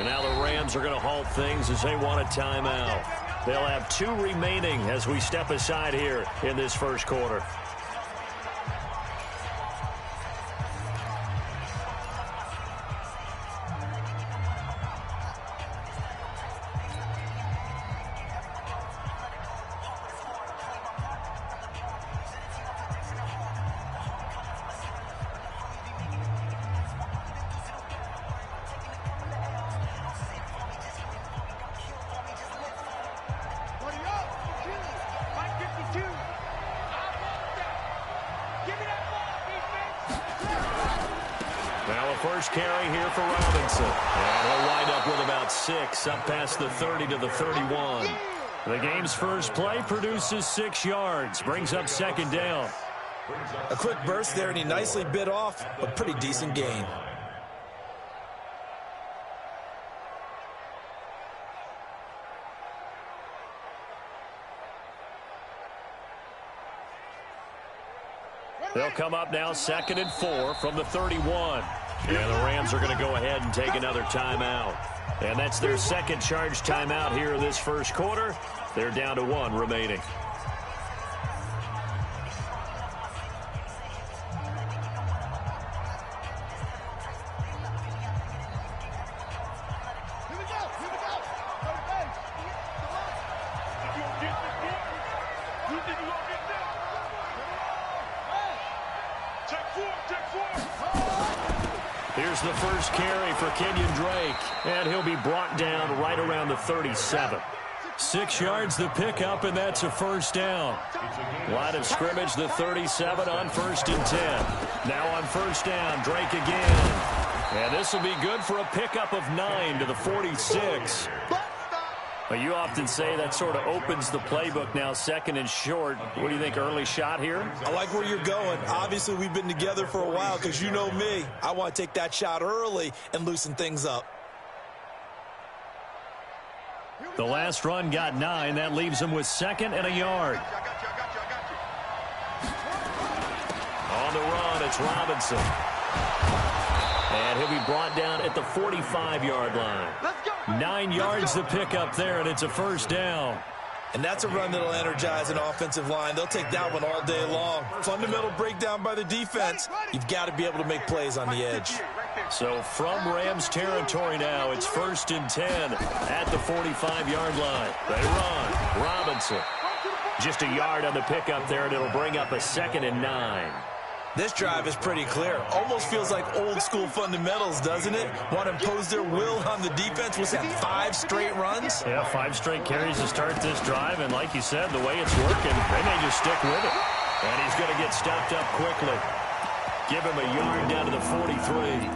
And now the Rams are going to halt things as they want a timeout. They'll have 2 remaining as we step aside here in this first quarter. First carry here for Robinson. And he'll wind up with about 6, up past the 30 to the 31. The game's first play produces 6 yards, brings up second down. A quick burst there, and he nicely bit off a pretty decent gain. They'll come up now 2nd and 4 from the 31. And the Rams are going to go ahead and take another timeout. And that's their second charge timeout here in this first quarter. They're down to 1 remaining. Here's the first carry for Kenyon Drake, and he'll be brought down right around the 37. 6 yards the pickup, and that's a first down. Line of scrimmage, the 37 on 1st and 10. Now on first down, Drake again. And this will be good for a pickup of 9 to the 46. Well, you often say that sort of opens the playbook now, 2nd and short. What do you think, early shot here? I like where you're going. Obviously, we've been together for a while because you know me. I want to take that shot early and loosen things up. The last run got 9. That leaves him with 2nd and a yard. On the run, it's Robinson. And he'll be brought down at the 45-yard line. 9 yards the pickup there, and it's a first down. And that's a run that'll energize an offensive line. They'll take that one all day long. Fundamental breakdown by the defense. You've got to be able to make plays on the edge. So from Rams territory now, it's 1st and 10 at the 45-yard line. They run. Robinson. Just a yard on the pickup there, and it'll bring up a 2nd and 9. This drive is pretty clear. Almost feels like old-school fundamentals, doesn't it? Want to impose their will on the defense. Was that 5 straight runs? Yeah, 5 straight carries to start this drive, and like you said, the way it's working, they may just stick with it. And he's going to get stopped up quickly. Give him a yard down to the 43.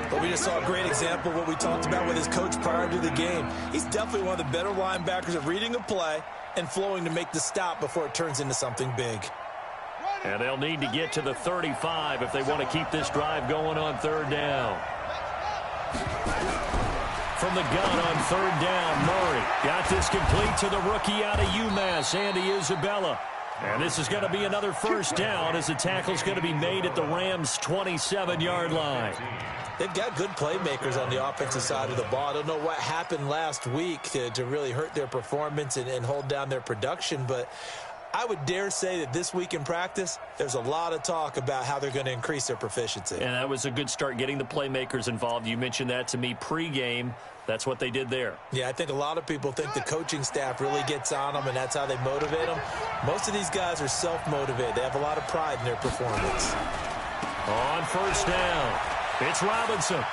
But we just saw a great example of what we talked about with his coach prior to the game. He's definitely one of the better linebackers at reading a play and flowing to make the stop before it turns into something big. And they'll need to get to the 35 if they want to keep this drive going on 3rd down. From the gun on 3rd down, Murray got this complete to the rookie out of UMass, Andy Isabella. And this is going to be another first down as the tackle's going to be made at the Rams' 27-yard line. They've got good playmakers on the offensive side of the ball. I don't know what happened last week to really hurt their performance and hold down their production, but I would dare say that this week in practice, there's a lot of talk about how they're going to increase their proficiency. And that was a good start, getting the playmakers involved. You mentioned that to me pregame. That's what they did there. Yeah, I think a lot of people think the coaching staff really gets on them, and that's how they motivate them. Most of these guys are self-motivated. They have a lot of pride in their performance. On first down, it's Robinson.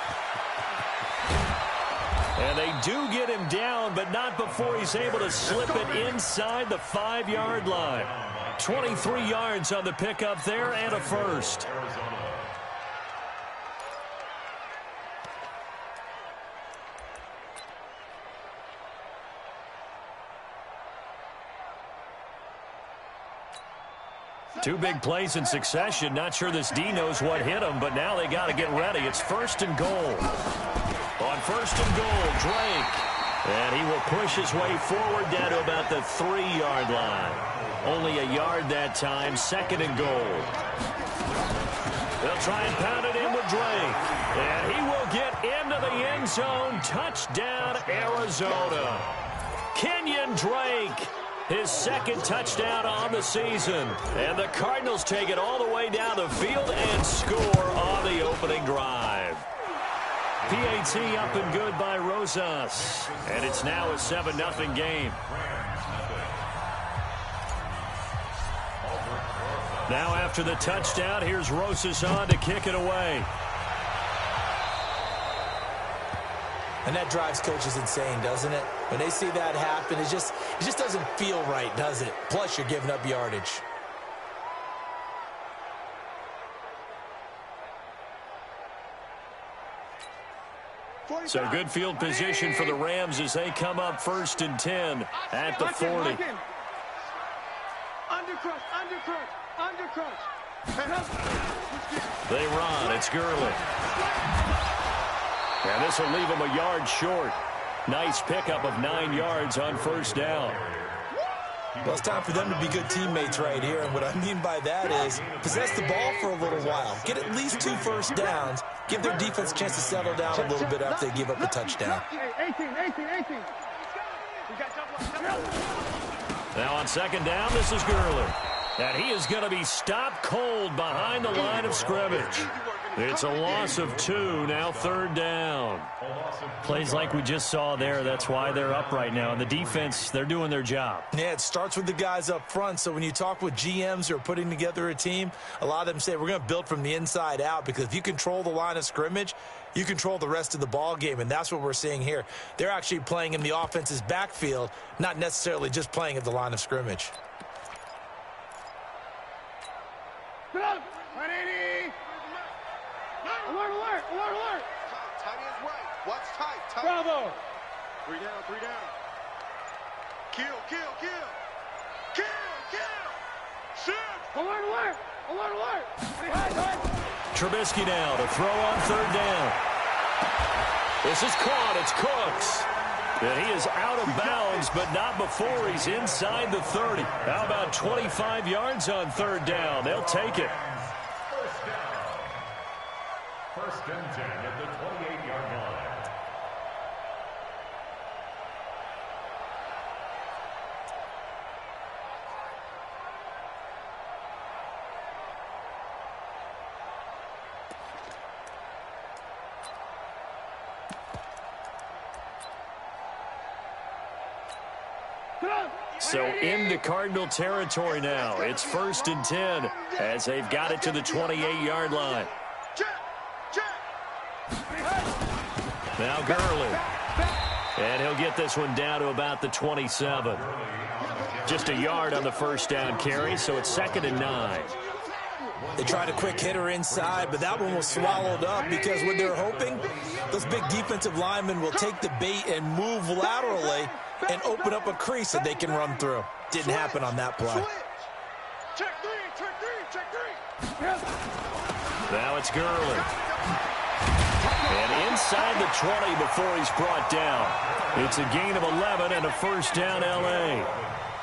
And they do get him down, but not before he's able to slip it inside the 5-yard line. 23 yards on the pickup there and a first. Two big plays in succession. Not sure this D knows what hit him, but now they got to get ready. It's 1st and goal. On 1st and goal, Drake. And he will push his way forward down to about the 3-yard line. Only a yard that time, 2nd and goal. They'll try and pound it in with Drake. And he will get into the end end zone. Touchdown, Arizona. Kenyon Drake, his second touchdown on the season. And the Cardinals take it all the way down the field and score on the opening drive. PAT up and good by Rosas. And it's now a 7-0 game. Now after the touchdown, here's Rosas on to kick it away. And that drives coaches insane, doesn't it? When they see that happen, it just doesn't feel right, does it? Plus, you're giving up yardage. So good field position for the Rams as they come up 1st and 10 at the 40. They run. It's Gurley. And this will leave them a yard short. Nice pickup of 9 yards on 1st down. Well, it's time for them to be good teammates right here. And what I mean by that is possess the ball for a little while. Get at least 2 first downs. Give their defense a chance to settle down a little bit after they give up a touchdown. 18. Now on 2nd down, this is Gurley. And he is going to be stopped cold behind the line of scrimmage. It's a loss of 2, now 3rd down. Plays like we just saw there, that's why they're up right now. And the defense, they're doing their job. Yeah, it starts with the guys up front. So when you talk with GMs who are putting together a team, a lot of them say we're going to build from the inside out, because if you control the line of scrimmage, you control the rest of the ball game, and that's what we're seeing here. They're actually playing in the offense's backfield, not necessarily just playing at the line of scrimmage. Alert. Tight end's right. Watch tight. Bravo. 3 down. Kill. Shoot. Alert. Trubisky now to throw on 3rd down. This is caught. It's Cooks. And he is out of bounds, but not before he's inside the 30. How about 25 yards on 3rd down? They'll take it. 1st and 10 at the 28-yard line. So into Cardinal territory now. It's 1st and 10 as they've got it to the 28-yard line. Now Gurley. And he'll get this one down to about the 27. Just a yard on the 1st down carry, so it's 2nd and 9. They tried a quick hitter inside, but that one was swallowed up because what they're hoping, those big defensive linemen will take the bait and move laterally and open up a crease that they can run through. Didn't happen on that play. Check three. Now it's Gurley. And inside the 20 before he's brought down. It's a gain of 11 and a 1st down L.A.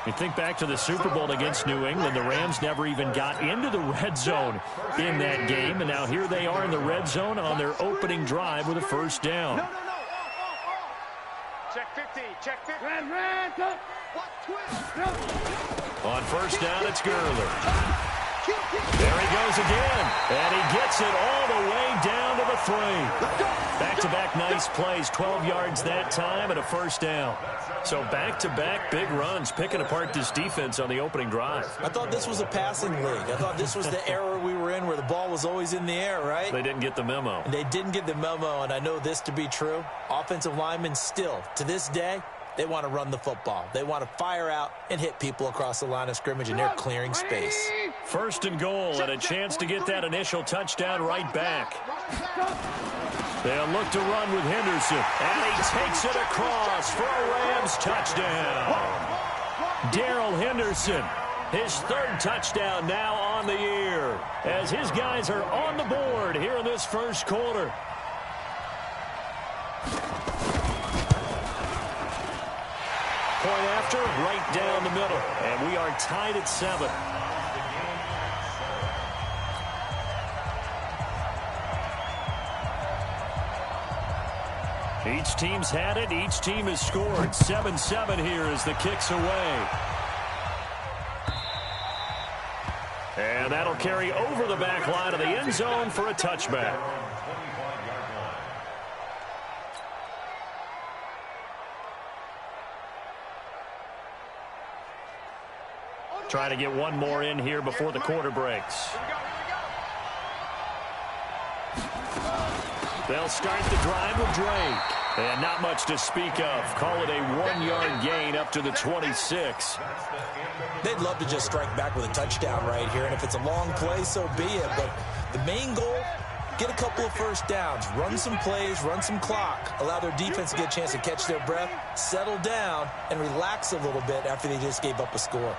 You think back to the Super Bowl against New England, the Rams never even got into the red zone in that game, and now here they are in the red zone on their opening drive with a 1st down. No. Check 50. On 1st down, it's Gurley. There he goes again, and he gets it all the way down to the 3. Back-to-back nice plays, 12 yards that time and a 1st down. So back-to-back big runs, picking apart this defense on the opening drive. I thought this was a passing league. I thought this was the era we were in where the ball was always in the air, right? They didn't get the memo. And they didn't get the memo, and I know this to be true. Offensive linemen still, to this day, they want to run the football. They want to fire out and hit people across the line of scrimmage, and they're clearing space. 1st and goal, and a chance to get that initial touchdown right back. They'll look to run with Henderson, and he takes it across for a Rams touchdown. Darrell Henderson, his 3rd touchdown now on the year, as his guys are on the board here in this 1st quarter. Point after, right down the middle, and we are tied at 7. Each team's had it. Each team has scored. 7-7 here as the kick's away. And that'll carry over the back line of the end zone for a touchback. Trying to get one more in here before the quarter breaks. They'll start the drive with Drake. And not much to speak of. Call it a 1-yard gain up to the 26. They'd love to just strike back with a touchdown right here. And if it's a long play, so be it. But the main goal, get a couple of first downs. Run some plays, run some clock. Allow their defense to get a chance to catch their breath, settle down, and relax a little bit after they just gave up a score.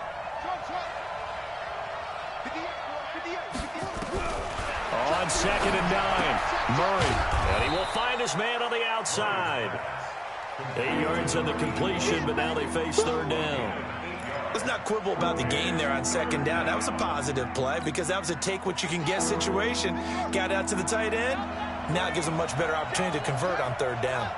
On 2nd and 9, Murray. And he will find his man on the outside. 8 yards on the completion, but now they face 3rd down. Let's not quibble about the gain there on 2nd down. That was a positive play because that was a take-what-you-can-get situation. Got out to the tight end. Now it gives them a much better opportunity to convert on 3rd down.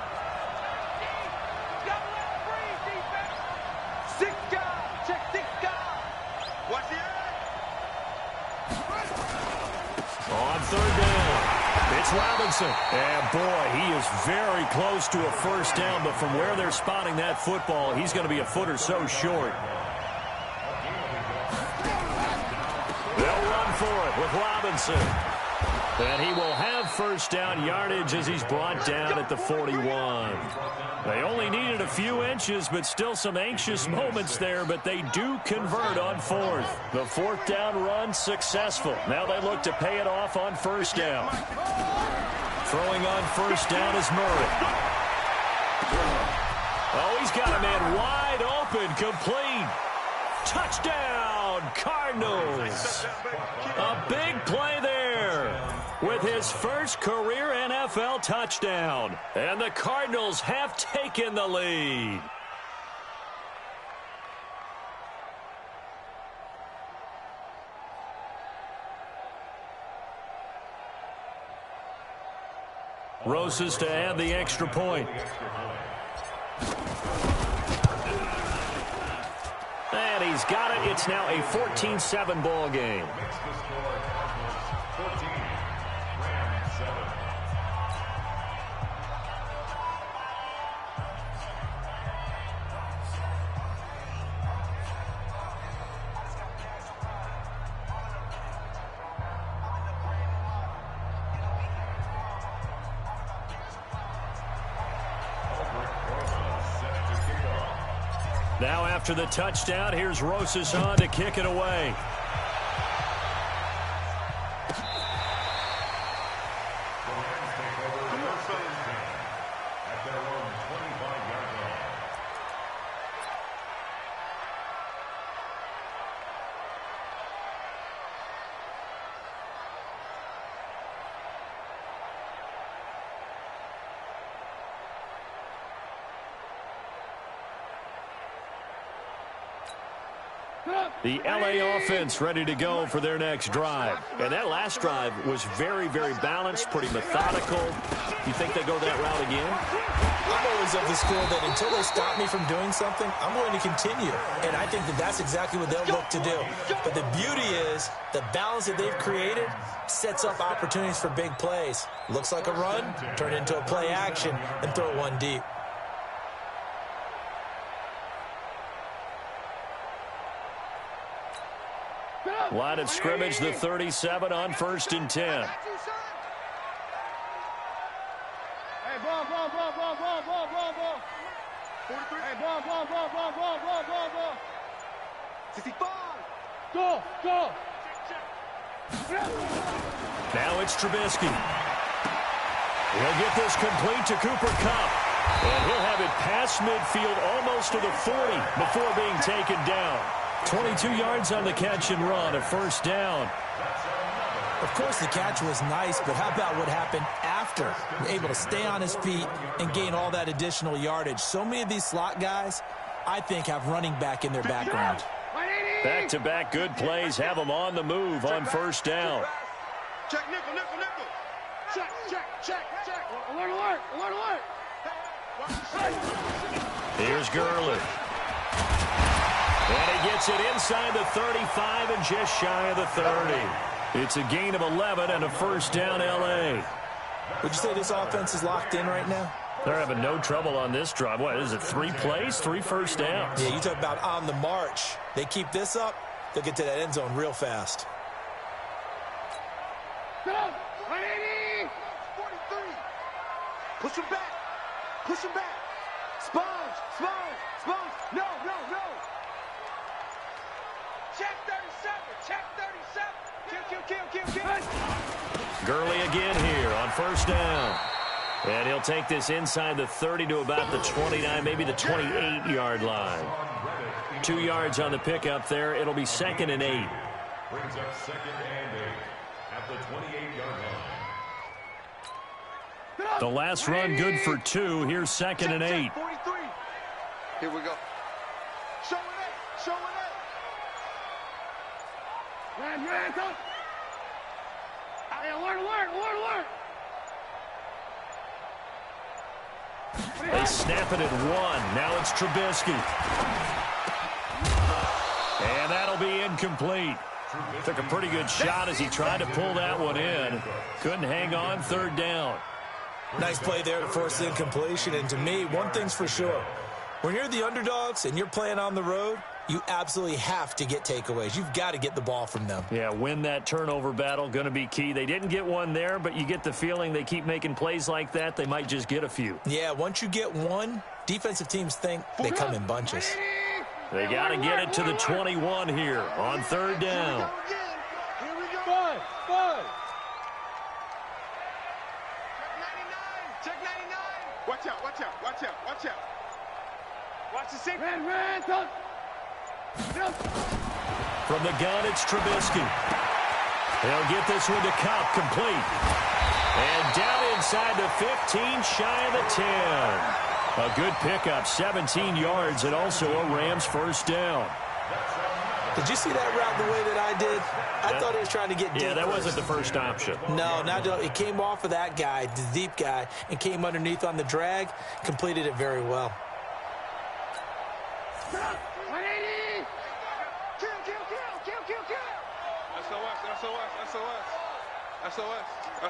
On 3rd down, it's Robinson. And boy, he is very close to a first down, but from where they're spotting that football, he's going to be a foot or so short. They'll run for it with Robinson. And he will have first down yardage as he's brought down at the 41. They only needed a few inches, but still some anxious moments there, but they do convert on 4th. The 4th down run successful. Now they look to pay it off on first down. Throwing on first down is Murray. Oh, he's got a man wide open, complete. Touchdown, Cardinals. A big play there with his first career NFL touchdown. And the Cardinals have taken the lead. Rosas to add the extra point. And he's got it. It's now a 14-7 ball game. Now after the touchdown, here's Rosas on to kick it away. The LA offense ready to go for their next drive. And that last drive was very, very balanced, pretty methodical. You think they go that route again? I'm always of the school that until they stop me from doing something, I'm going to continue. And I think that that's exactly what they'll look to do. But the beauty is the balance that they've created sets up opportunities for big plays. Looks like a run, turn into a play action, and throw one deep. Line of scrimmage, the 37 on 1st and 10. Hey, ball. Hey, ball. 65. Go. Now it's Trubisky. He'll get this complete to Cooper Kupp. And he'll have it past midfield almost to the 40 before being taken down. 22 yards on the catch and run, a first down. Of course, the catch was nice, but how about what happened after? Able to stay on his feet and gain all that additional yardage. So many of these slot guys, I think, have running back in their background. Back-to-back good plays have them on the move on first down. Check nickel. Check. Alert. Here's Gurley. And he gets it inside the 35 and just shy of the 30. It's a gain of 11 and a first down, L.A. Would you say this offense is locked in right now? They're having no trouble on this drive. What is it, 3 plays, 3 first downs? Yeah, you talk about on the march. They keep this up, they'll get to that end zone real fast. Go! 180! 43. Push him back. Push him back. Sponge. Sponge. Sponge. No, no, no. Check 37. Check 37. Kill. Gurley again here on first down. And he'll take this inside the 30 to about the 29, maybe the 28-yard line. 2 yards on the pickup there. It'll be 2nd and 8. Brings up 2nd and 8 at the 28-yard line. The last run good for 2. Here's 2nd and 8. 43. Here we go. Showing it. Showing it. Ran, come. Hey, alert. They snap it at 1. Now it's Trubisky. And that'll be incomplete. Took a pretty good shot as he tried to pull that one in. Couldn't hang on, 3rd down. Nice play there to force the incompletion. And to me, one thing's for sure. When you're the underdogs and you're playing on the road, you absolutely have to get takeaways. You've got to get the ball from them. Yeah, win that turnover battle, going to be key. They didn't get one there, but you get the feeling they keep making plays like that, they might just get a few. Yeah, once you get one, defensive teams think they come in bunches. They got to get it to the 21 here on 3rd down. Here we go. Five. Check 99. Watch out. Watch the 6. Ran, come. From the gun, it's Trubisky. He'll get this one to Cup, complete. And down inside the 15, shy of the 10. A good pickup, 17 yards, and also a Rams first down. Did you see that route the way that I did? I thought he was trying to get deep. Yeah, that wasn't the first option. No, it came off of that guy, the deep guy, and came underneath on the drag, completed it very well. 180! Kill. SOS.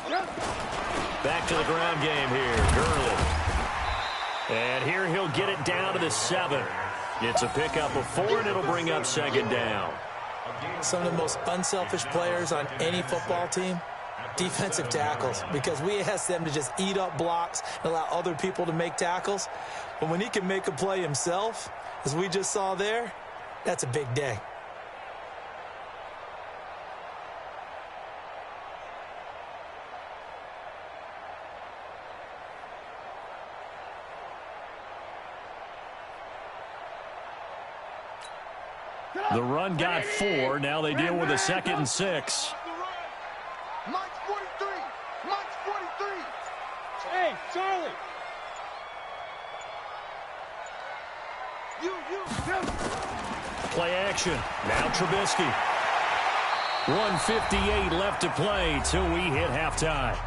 Alert! Back to the ground game here, Gurley. And here he'll get it down to the 7. It's a pickup of 4, and it'll bring up 2nd down. Some of the most unselfish players on any football team, defensive tackles, because we ask them to just eat up blocks and allow other people to make tackles. But when he can make a play himself, as we just saw there, that's a big day. The run got 4. Now they deal with a 2nd and 6. Mike's 43. Hey, Charlie! You. Play action. Now Trubisky. 1:58 left to play till we hit halftime.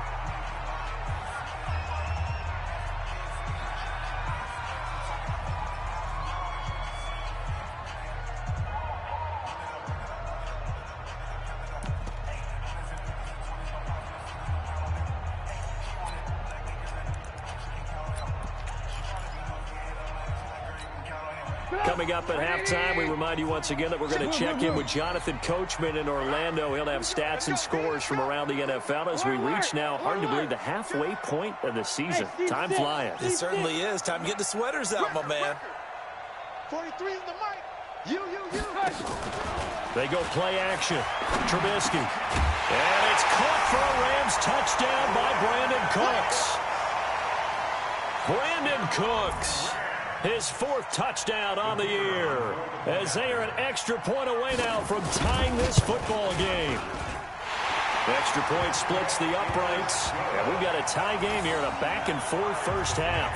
Coming up at halftime, we remind you once again that we're going to check in with Jonathan Coachman in Orlando. He'll have stats and scores from around the NFL as we reach now, hard to believe, the halfway point of the season. Time flying. It certainly is. Time to get the sweaters out, my man. 43 in the mic. You. They go play action. Trubisky. And it's caught for a Rams touchdown by Brandon Cooks. Brandon Cooks. His 4th touchdown on the year, as they are an extra point away now from tying this football game. Extra point splits the uprights, and we've got a tie game here in a back-and-forth first half.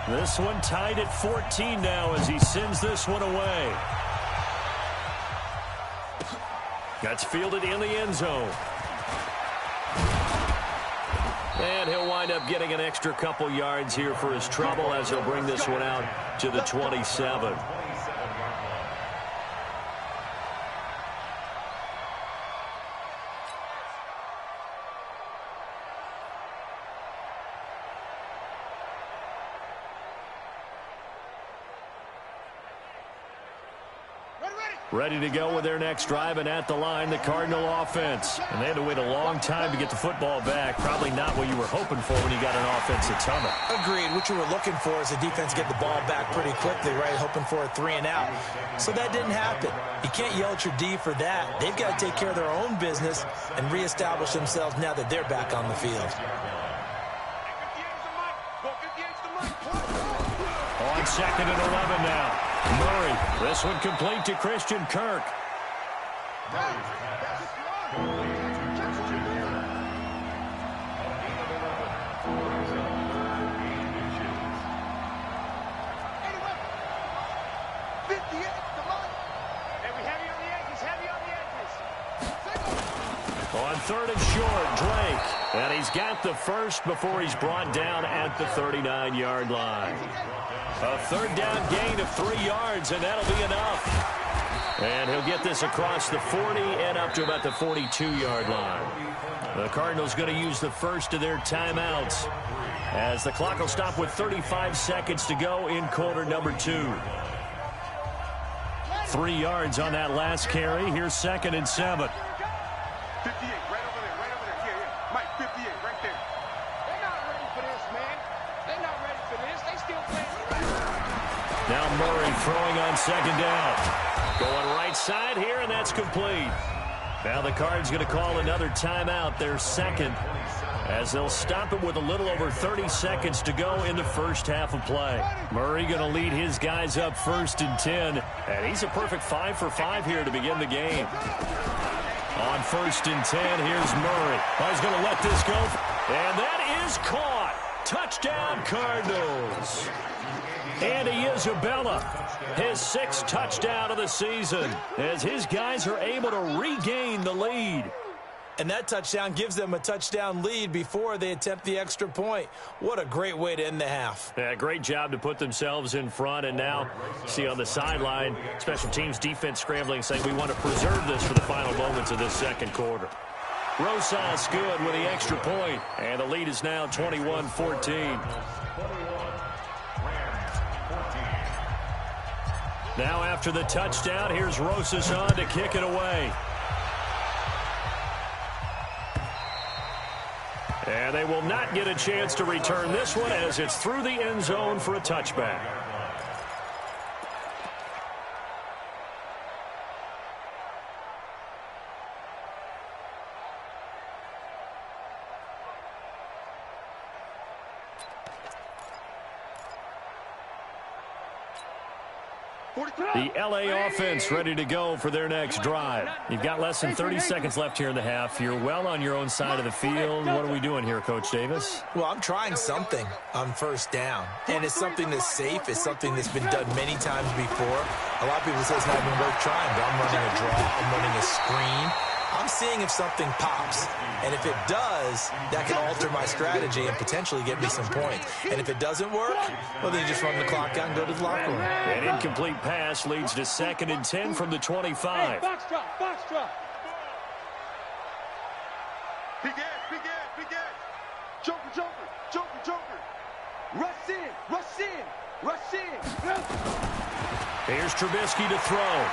This one tied at 14 now as he sends this one away. That's fielded in the end zone. And he'll wind up getting an extra couple yards here for his trouble as he'll bring this one out to the 27. Ready to go with their next drive, and at the line, the Cardinal offense. And they had to wait a long time to get the football back. Probably not what you were hoping for when you got an offense that's humming. Agreed. What you were looking for is the defense get the ball back pretty quickly, right? Hoping for a 3 and out. So that didn't happen. You can't yell at your D for that. They've got to take care of their own business and reestablish themselves now that they're back on the field. On 2nd and 11 now. Murray, this one complete to Christian Kirk. On 3rd and short, Drake. And he's got the first before he's brought down at the 39-yard line. A 3rd down gain of 3 yards, and that'll be enough. And he'll get this across the 40 and up to about the 42-yard line. The Cardinals going to use the first of their timeouts as the clock will stop with 35 seconds to go in quarter number 2. 3 yards on that last carry. Here's 2nd and 7. 58, right over there. Yeah. Mike, 58, right there. They're not ready for this, man. They're not ready for this. They still playing. Now Murray throwing on 2nd down. Going right side here, and that's complete. Now the Cards going to call another timeout, their 2nd, as they'll stop it with a little over 30 seconds to go in the first half of play. Murray going to lead his guys up 1st and 10, and he's a perfect 5 for 5 here to begin the game. On 1st and 10, here's Murray. He's going to let this go, and that is caught. Touchdown, Cardinals. Andy Isabella, his 6th touchdown of the season, as his guys are able to regain the lead. And that touchdown gives them a touchdown lead before they attempt the extra point. What a great way to end the half. Yeah, great job to put themselves in front. And now, see on the sideline, special teams defense scrambling, saying we want to preserve this for the final moments of this 2nd quarter. Rosas good with the extra point, and the lead is now 21-14. Now after the touchdown, here's Rosas on to kick it away. And they will not get a chance to return this one as it's through the end zone for a touchback. The LA offense ready to go for their next drive. You've got less than 30 seconds left here in the half. You're well on your own side of the field. What are we doing here, Coach Davis? Well, I'm trying something on 1st down, and it's something that's safe. It's something that's been done many times before. A lot of people say it's not even worth trying, but I'm running a draw. I'm running a screen. I'm seeing if something pops, and if it does, that can alter my strategy and potentially get me some points. And if it doesn't work, well, then you just run the clock out and go to the locker room. An incomplete pass leads to 2nd and 10 from the 25. Hey, box drop, box drop. Big edge. Joker. Rush in. Here's Trubisky to throw.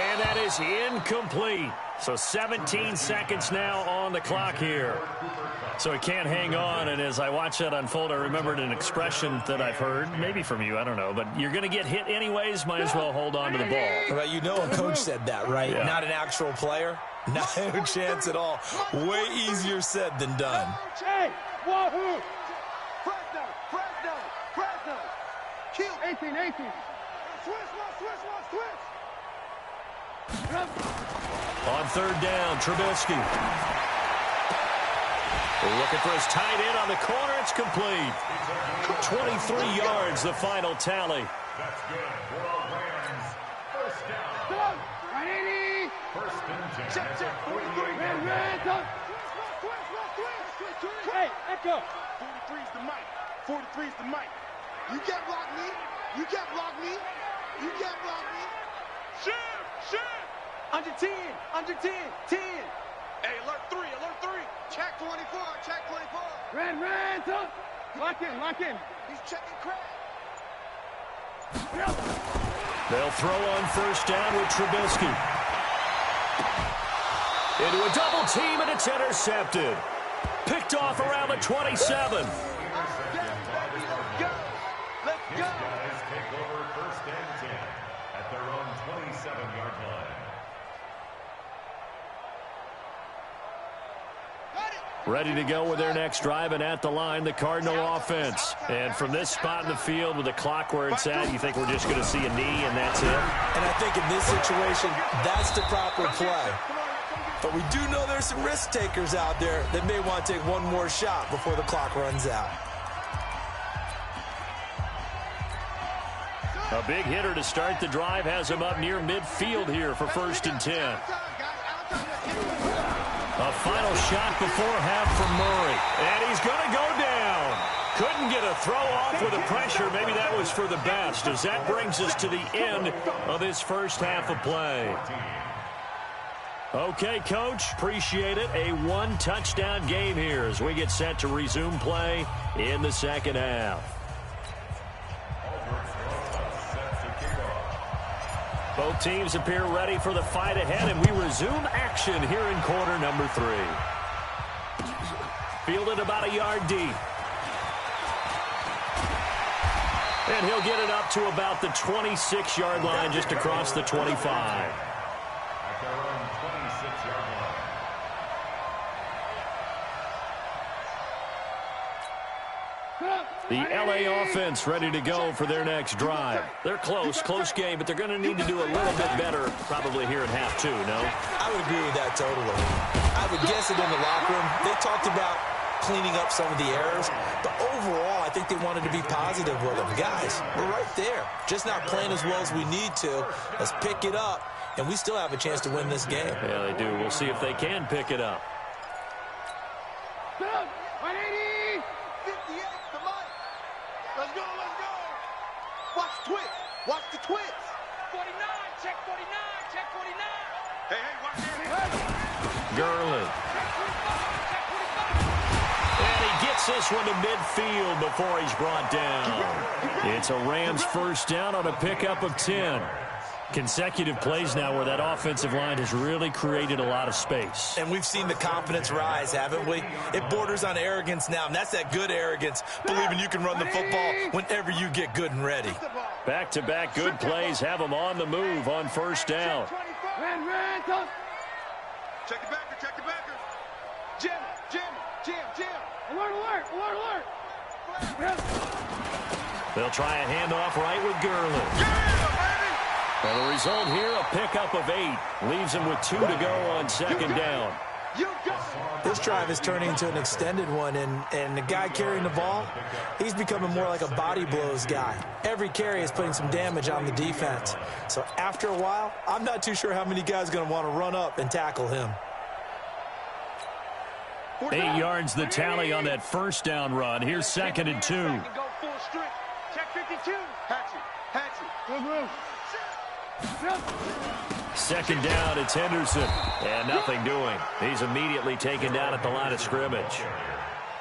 And that is incomplete. So 17 seconds now on the clock here. So he can't hang on, and as I watch that unfold, I remembered an expression that I've heard, maybe from you, I don't know, but you're going to get hit anyways, might as well hold on to the ball. Well, you know a coach said that, right? Yeah. Not an actual player. No chance at all. Way easier said than done. Hey, wahoo! Fresno. Kill. 18. Switch. On 3rd down, Trubisky. Looking for his tight end on the corner. It's complete. 23 yards, the final tally. That's good for a Rams. 1st down. Right, 80. and 10 Check, at the check. 43. 48-yard line. Hey, echo. 43's the mic. 43's the mic. You can't block me. You can't block me. You can't block me. Shoot. Under 10. Under 10. 10. Hey, alert 3. Alert 3. Check 24. Check 24. Ran, top. Lock in. He's checking crack. They'll throw on first down with Trubisky. Into a double team, and it's intercepted. Picked off around the 27. Let's go. Guys take over first and 10 at their own 27-yard line. Ready to go with their next drive, and at the line, the Cardinal offense. And from this spot in the field with the clock where it's at, you think we're just going to see a knee and that's it? And I think in this situation, that's the proper play. But we do know there's some risk takers out there that may want to take one more shot before the clock runs out. A big hitter to start the drive has him up near midfield here for first and 10. A final shot before half from Murray. And he's going to go down. Couldn't get a throw off with the pressure. Maybe that was for the best, as that brings us to the end of this first half of play. Okay, Coach, appreciate it. A one-touchdown game here as we get set to resume play in the second half. Both teams appear ready for the fight ahead, and we resume action here in quarter number 3. Fielded about a yard deep. And he'll get it up to about the 26-yard line, just across the 25. At their own 26-yard line. The LA offense ready to go for their next drive. They're close game, but they're going to need to do a little bit better probably here at half 2, no? I would agree with that totally. I would guess it in the locker room. They talked about cleaning up some of the errors, but overall, I think they wanted to be positive with them. Guys, we're right there. Just not playing as well as we need to. Let's pick it up, and we still have a chance to win this game. Yeah, they do. We'll see if they can pick it up. 180. 58, the mic. Let's go. Watch the twist. Watch the twist. 49, check 49, check 49. Hey, watch that. Gurley. And he gets this one to midfield before he's brought down. It's a Rams first down on a pickup of 10. Consecutive plays now where that offensive line has really created a lot of space. And we've seen the confidence rise, haven't we? It borders on arrogance now, and that's that good arrogance, believing you can run the football whenever you get good and ready. Back-to-back good plays have them on the move on first down. Ran, top. Check the backer. Jim. Alert. They'll try a handoff right with Gurley. And the result here, a pickup of 8. Leaves him with 2 to go on second down. This drive is turning into an extended one, and the guy carrying the ball, he's becoming more like a body blows guy. Every carry is putting some damage on the defense. So after a while, I'm not too sure how many guys are going to want to run up and tackle him. 8 yards the tally on that first down run. Here's second and 2. Go full strength. Check 52. Hatchet. Second down, it's Henderson. And nothing doing. He's immediately taken down at the line of scrimmage.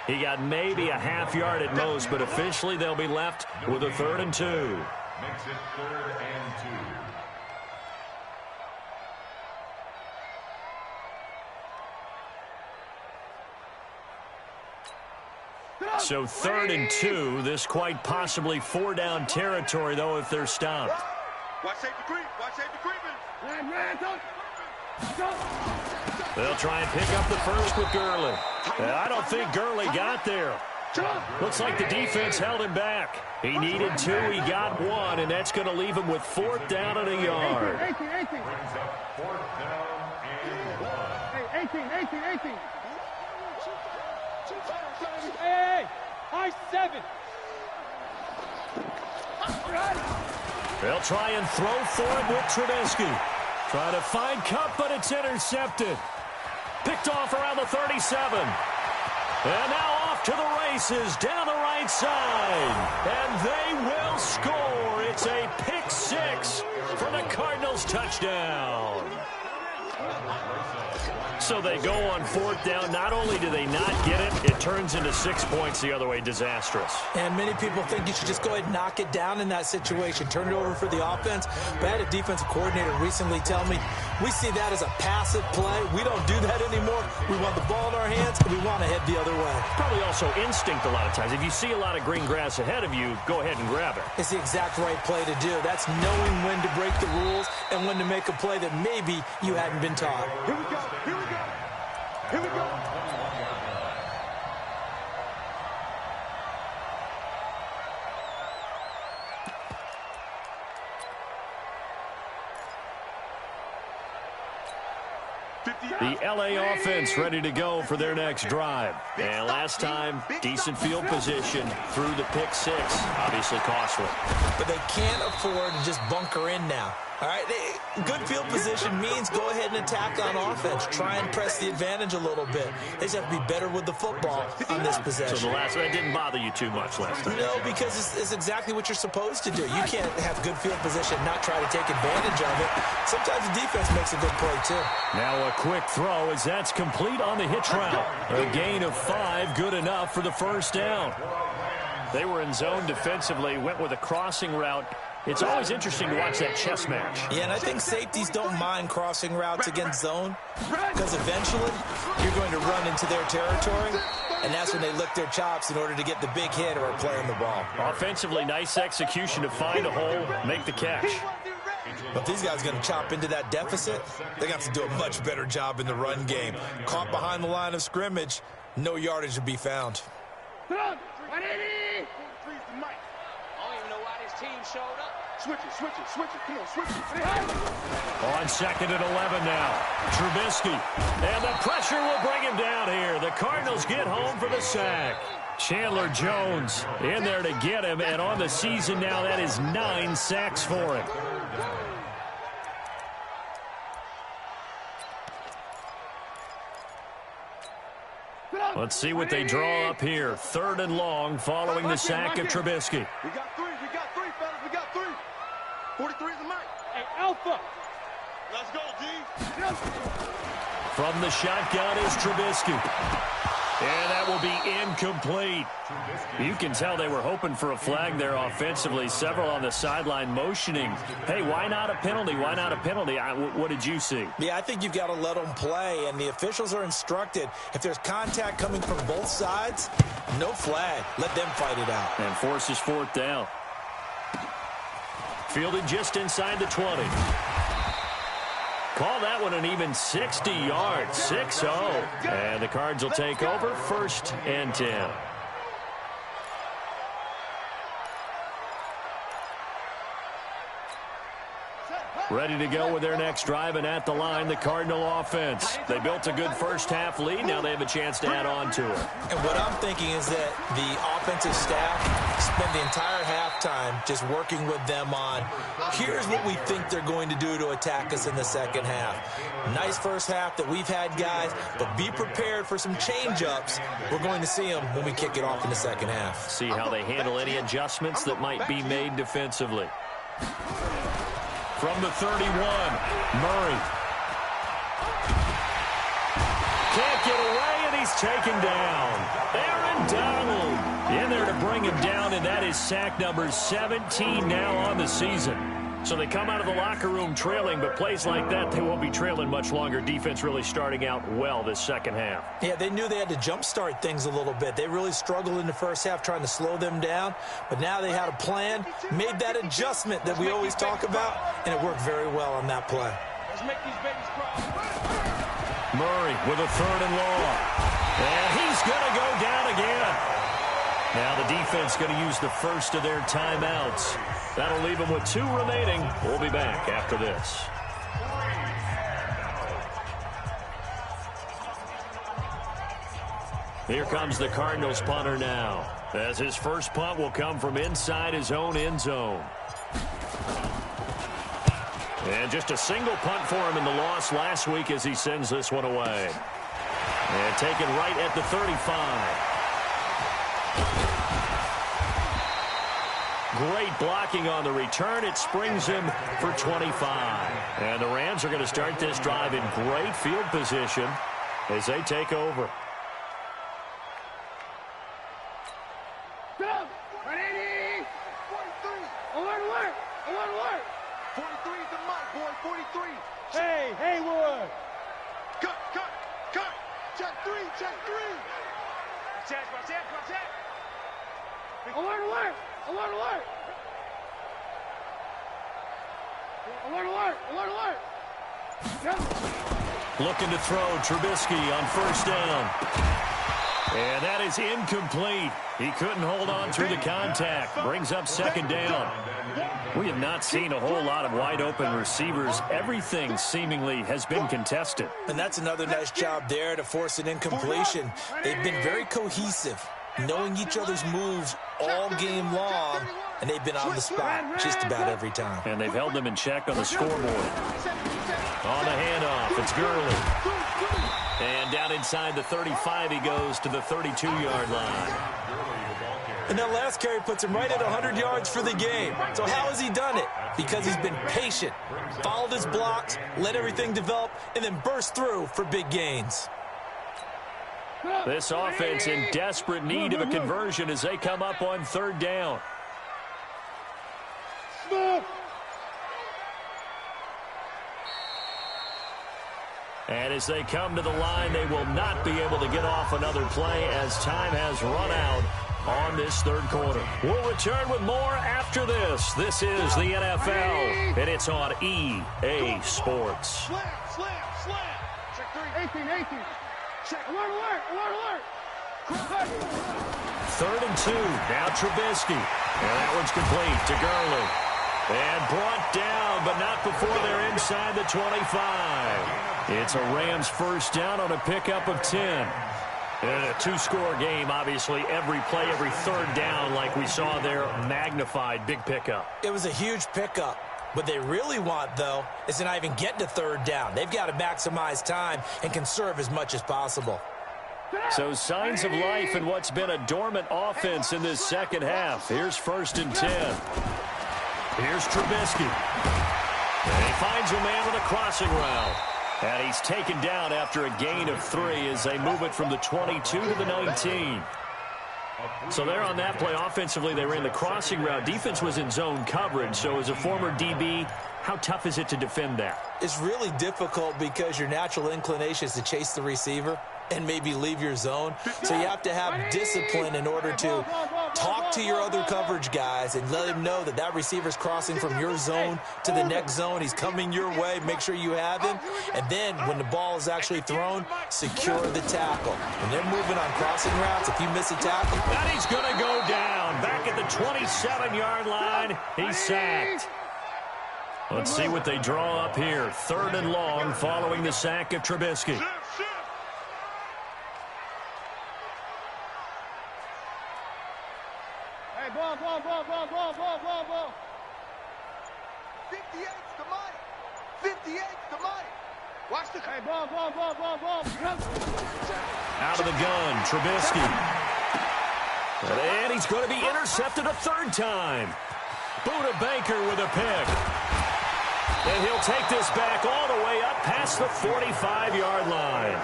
He got maybe a half yard at most, but officially they'll be left with a 3rd and 2. Makes it 3rd and 2. So 3rd and 2. This quite possibly 4-down territory, though, if they're stopped. Watch safety creeping. Ran, top. They'll try and pick up the first with Gurley. I don't think Gurley got there. Looks like the defense held him back. He needed 2, he got 1, and that's going to leave him with 4th down and a yard. 18. Brings up 4th down and 1. Hey, 18. Hey, high 7. They'll try and throw for him with Trubisky. Trying to find Cup, but it's intercepted. Picked off around the 37. And now off to the races down the right side. And they will score. It's a pick six for the Cardinals touchdown. So they go on fourth down. Not only do they not get it, it turns into 6 points the other way. Disastrous. And many people think you should just go ahead and knock it down in that situation. Turn it over for the offense. But I had a defensive coordinator recently tell me, we see that as a passive play. We don't do that anymore. We want the ball in our hands, and we want to head the other way. Probably also instinct a lot of times. If you see a lot of green grass ahead of you, go ahead and grab it. It's the exact right play to do. That's knowing when to break the rules and when to make a play that maybe you hadn't been taught. Here we go. Here we go. Here we go. The L.A. offense ready to go for their next drive. And last time, decent field position through the pick six. Obviously costly. But they can't afford to just bunker in now. All right, good field position means go ahead and attack on offense. Try and press the advantage a little bit. They just have to be better with the football on this possession. So the last one didn't bother you too much last time? No, because it's exactly what you're supposed to do. You can't have good field position and not try to take advantage of it. Sometimes the defense makes a good play, too. Now a quick throw as that's complete on the hitch route. A gain of 5, good enough for the first down. They were in zone defensively, went with a crossing route. It's always interesting to watch that chess match. Yeah, and I think safeties don't mind crossing routes against zone because eventually you're going to run into their territory, and that's when they lick their chops in order to get the big hit or play on the ball. Offensively, nice execution to find a hole, make the catch. But these guys are going to chop into that deficit. They're going to have to do a much better job in the run game. Caught behind the line of scrimmage, no yardage to be found. Showed up. Switch it. Come on, switch it. On 2nd and 11 now. Trubisky. And the pressure will bring him down here. The Cardinals get home for the sack. Chandler Jones in there to get him. And on the season now, that is 9 sacks for him. Let's see what they draw up here. 3rd and long following the sack of Trubisky. We got three, fellas. We got 3. 43 is the mic. Hey, Alpha. Let's go, G. From the shotgun is Trubisky. And that will be incomplete. You can tell they were hoping for a flag there offensively. Several on the sideline motioning. Hey, why not a penalty? Why not a penalty? What did you see? Yeah, I think you've got to let them play, and the officials are instructed. If there's contact coming from both sides, no flag. Let them fight it out. And forces 4th down. Fielded just inside the 20. Call that one an even 60 yards, 6-0. And the Cards will take over 1st and 10. Ready to go with their next drive, and at the line, the Cardinal offense. They built a good first-half lead. Now they have a chance to add on to it. And what I'm thinking is that the offensive staff spend the entire halftime just working with them on, here's what we think they're going to do to attack us in the second half. Nice first half that we've had, guys, but be prepared for some change-ups. We're going to see them when we kick it off in the second half. See how they handle any adjustments that might be made defensively. From the 31, Murray. Can't get away, and he's taken down. Aaron Donald in there to bring him down, and that is sack number 17 now on the season. So they come out of the locker room trailing, but plays like that, they won't be trailing much longer. Defense really starting out well this second half. Yeah, they knew they had to jumpstart things a little bit. They really struggled in the first half trying to slow them down, but now they had a plan, made that adjustment that we always talk about, and it worked very well on that play. Let's make these babies cry. Murray with a 3rd and long. And he's going to go down again. Now the defense going to use the first of their timeouts. That'll leave them with 2 remaining. We'll be back after this. Here comes the Cardinals punter now, as his first punt will come from inside his own end zone. And just a single punt for him in the loss last week as he sends this one away. And taken right at the 35. Great blocking on the return. It springs him for 25. And the Rams are going to start this drive in great field position as they take over. Go! Ready! 43! Alert! 43 is the mic, boy. 43. Hey, Haywood! Cut. Check three. Check. Alert! Looking to throw Trubisky on first down. And that is incomplete. He couldn't hold on through the contact. Brings up second down. We have not seen a whole lot of wide-open receivers. Everything seemingly has been contested. And that's another nice job there to force an incompletion. They've been very cohesive, knowing each other's moves all game long, and they've been on the spot just about every time. And they've held them in check on the scoreboard. On the handoff, it's Gurley. And down inside the 35, he goes to the 32-yard line. And that last carry puts him right at 100 yards for the game. So how has he done it? Because he's been patient, followed his blocks, let everything develop, and then burst through for big gains. This offense in desperate need of a conversion as they come up on third down. And as they come to the line, they will not be able to get off another play as time has run out on this third quarter. We'll return with more after this. This is the NFL, and it's on EA Sports. Slam. Check three. 18. Check. Alert! Third and 2. Now Trubisky. And that one's complete to Gurley. And brought down, but not before they're inside the 25. It's a Rams first down on a pickup of 10. And a two-score game, obviously, every play, every third down, like we saw there, magnified, big pickup. It was a huge pickup. What they really want, though, is to not even get to third down. They've got to maximize time and conserve as much as possible. So signs of life in what's been a dormant offense in this second half. Here's first and 10. Here's Trubisky. And he finds a man with a crossing route. And he's taken down after a gain of 3 as they move it from the 22 to the 19. So there on that play, offensively, they ran the crossing route. Defense was in zone coverage. So as a former DB, how tough is it to defend that? It's really difficult because your natural inclination is to chase the receiver and maybe leave your zone. So you have to have discipline in order to talk to your other coverage guys and let him know that that receiver's crossing from your zone to the next zone. He's coming your way. Make sure you have him. And then when the ball is actually thrown, secure the tackle. When they're moving on crossing routes, if you miss a tackle, and he's going to go down. Back at the 27-yard line, he's sacked. Let's see what they draw up here. Third and long following the sack of Trubisky. Hey, ball. 58's the mic. 58's the mic. Watch the... Hey, ball. Out of the gun, Trubisky. And he's going to be intercepted a third time. Buda Baker with a pick. And he'll take this back all the way up past the 45-yard line.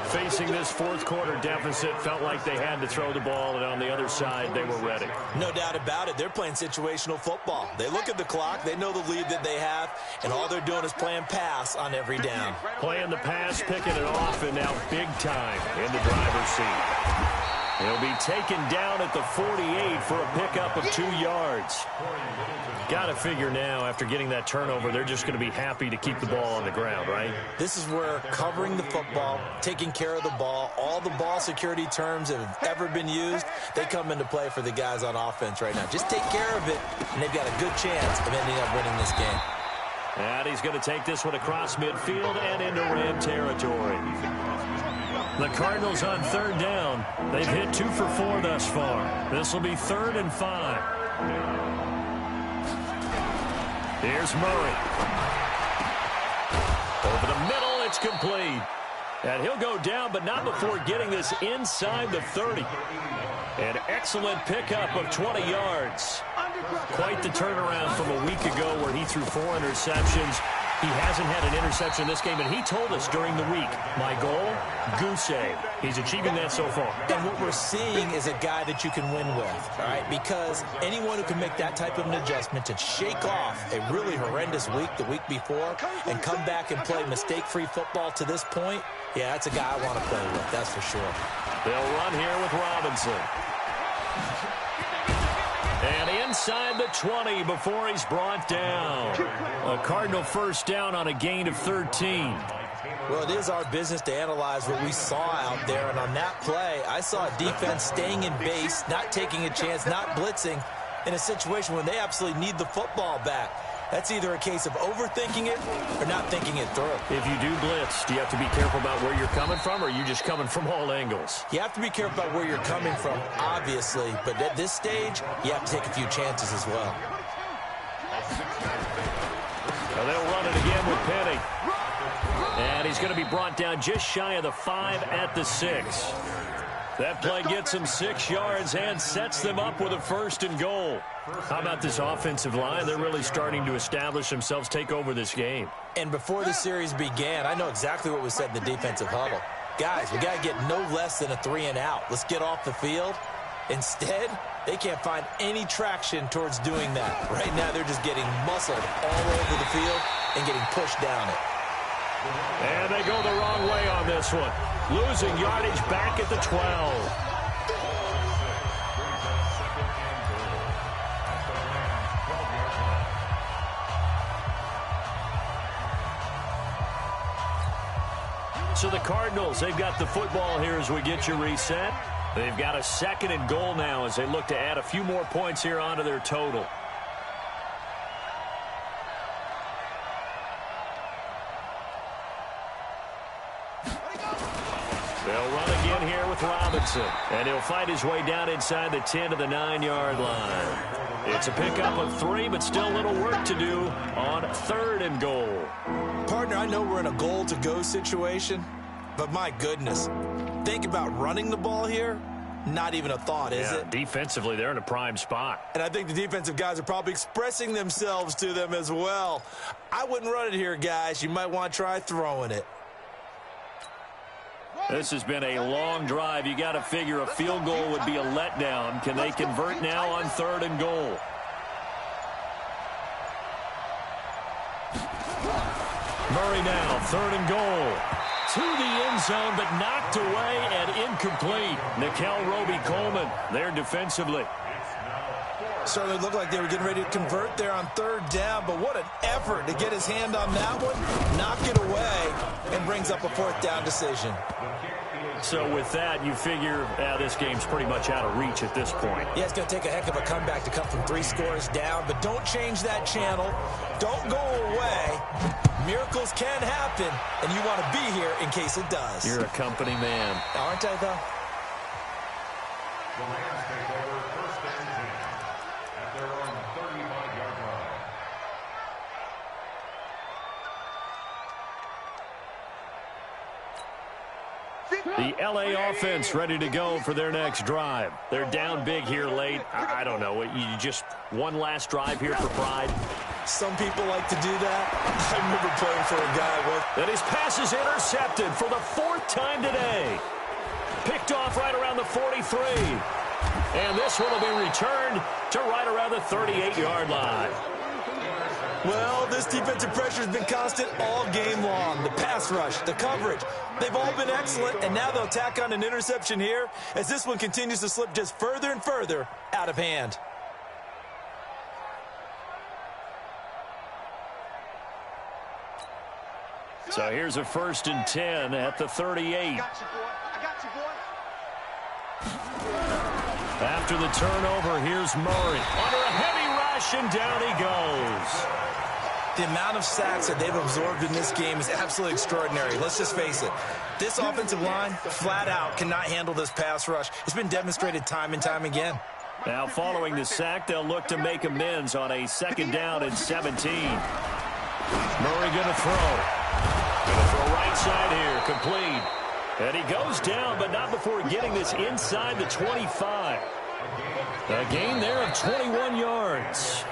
Facing this fourth quarter deficit, felt like they had to throw the ball, and on the other side, they were ready. No doubt about it. They're playing situational football. They look at the clock. They know the lead that they have, and all they're doing is playing pass on every down. Playing the pass, picking it off, and now big time in the driver's seat. He'll be taken down at the 48 for a pickup of 2 yards. Got to figure now, after getting that turnover, they're just going to be happy to keep the ball on the ground, right? This is where covering the football, taking care of the ball, all the ball security terms that have ever been used, they come into play for the guys on offense right now. Just take care of it, and they've got a good chance of ending up winning this game. And he's going to take this one across midfield and into Ram territory. The Cardinals on third down. They've hit 2 for 4 thus far. This will be 3rd and 5. Here's Murray. Over the middle, it's complete. And he'll go down, but not before getting this inside the 30. An excellent pickup of 20 yards. Quite the turnaround from a week ago where he threw 4 interceptions. He hasn't had an interception in this game, and he told us during the week, my goal, goose egg. He's achieving that so far. And what we're seeing is a guy that you can win with, all right? Because anyone who can make that type of an adjustment and shake off a really horrendous week the week before and come back and play mistake-free football to this point, yeah, that's a guy I want to play with, that's for sure. They'll run here with Robinson. And inside the 20 before he's brought down. A Cardinal first down on a gain of 13. Well, it is our business to analyze what we saw out there. And on that play, I saw a defense staying in base, not taking a chance, not blitzing in a situation when they absolutely need the football back. That's either a case of overthinking it or not thinking it through. If you do blitz, do you have to be careful about where you're coming from, or are you just coming from all angles? You have to be careful about where you're coming from, obviously. But at this stage, you have to take a few chances as well. Well, they'll run it again with Penny. And he's going to be brought down just shy of the 5 at the 6. That play gets him 6 yards and sets them up with a 1st and goal. How about this offensive line? They're really starting to establish themselves, take over this game. And before the series began, I know exactly what was said in the defensive huddle. Guys, we got to get no less than a 3 and out. Let's get off the field. Instead, they can't find any traction towards doing that. Right now, they're just getting muscled all over the field and getting pushed down it. And they go the wrong way on this one. Losing yardage back at the 12. So the Cardinals, they've got the football here as we get you reset. They've got a 2nd and goal now as they look to add a few more points here onto their total. They'll run again here with Robinson. And he'll fight his way down inside the 10 to the 9-yard line. It's a pickup of 3, but still a little work to do on 3rd and goal. Partner, I know we're in a goal-to-go situation, but my goodness, think about running the ball here. Not even a thought, is it? Defensively, they're in a prime spot. And I think the defensive guys are probably expressing themselves to them as well. I wouldn't run it here, guys. You might want to try throwing it. This has been a long drive. You got to figure a field goal would be a letdown. Can they convert now on 3rd and goal? Murray now, 3rd and goal. To the end zone, but knocked away and incomplete. Nikel Roby-Coleman there defensively. Certainly looked like they were getting ready to convert there on 3rd down, but what an effort to get his hand on that one, knock it away, and brings up a 4th down decision. So with that, you figure this game's pretty much out of reach at this point. Yeah, it's going to take a heck of a comeback to come from 3 scores down, but don't change that channel. Don't go away. Miracles can happen, and you want to be here in case it does. You're a company man. Aren't I, though? The Rams take over 1st and 10 at their own 35-yard line. The L.A. offense ready to go for their next drive. They're down big here late. I don't know. You just one last drive here for pride. Some people like to do that. I remember playing for a guy once. And his pass is intercepted for the 4th time today. Picked off right around the 43. And this one will be returned to right around the 38-yard line. Well, this defensive pressure has been constant all game long. The pass rush, the coverage, they've all been excellent, and now they'll tack on an interception here as this one continues to slip just further and further out of hand. So here's a 1st and 10 at the 38. I got you, boy. After the turnover, here's Murray. Under a heavy rush, and down he goes. The amount of sacks that they've absorbed in this game is absolutely extraordinary. Let's just face it. This offensive line, flat out, cannot handle this pass rush. It's been demonstrated time and time again. Now following the sack, they'll look to make amends on a 2nd down and 17. Murray going to throw. Going to throw right side here, complete. And he goes down, but not before getting this inside the 25. A gain there of 21 yards.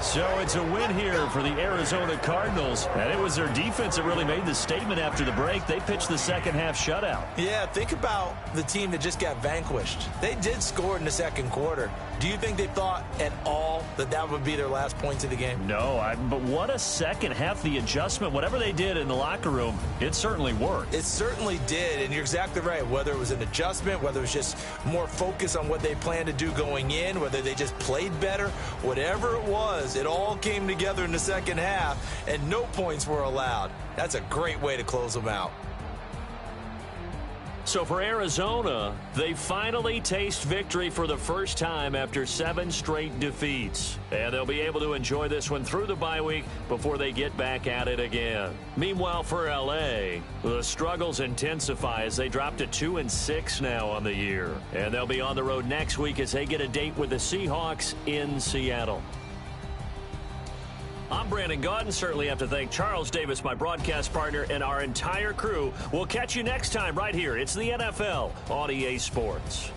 So it's a win here for the Arizona Cardinals. And it was their defense that really made the statement after the break. They pitched the second half shutout. Yeah, think about the team that just got vanquished. They did score in the second quarter. Do you think they thought at all that that would be their last points of the game? No, but what a second half. The adjustment, whatever they did in the locker room, it certainly worked. It certainly did, and you're exactly right. Whether it was an adjustment, whether it was just more focus on what they planned to do going in, whether they just played better, whatever it was, it all came together in the second half, and no points were allowed. That's a great way to close them out. So for Arizona, they finally taste victory for the first time after 7 straight defeats. And they'll be able to enjoy this one through the bye week before they get back at it again. Meanwhile, for L.A., the struggles intensify as they drop to 2-6 now on the year. And they'll be on the road next week as they get a date with the Seahawks in Seattle. I'm Brandon Gaudin. Certainly have to thank Charles Davis, my broadcast partner, and our entire crew. We'll catch you next time right here. It's the NFL on EA Sports.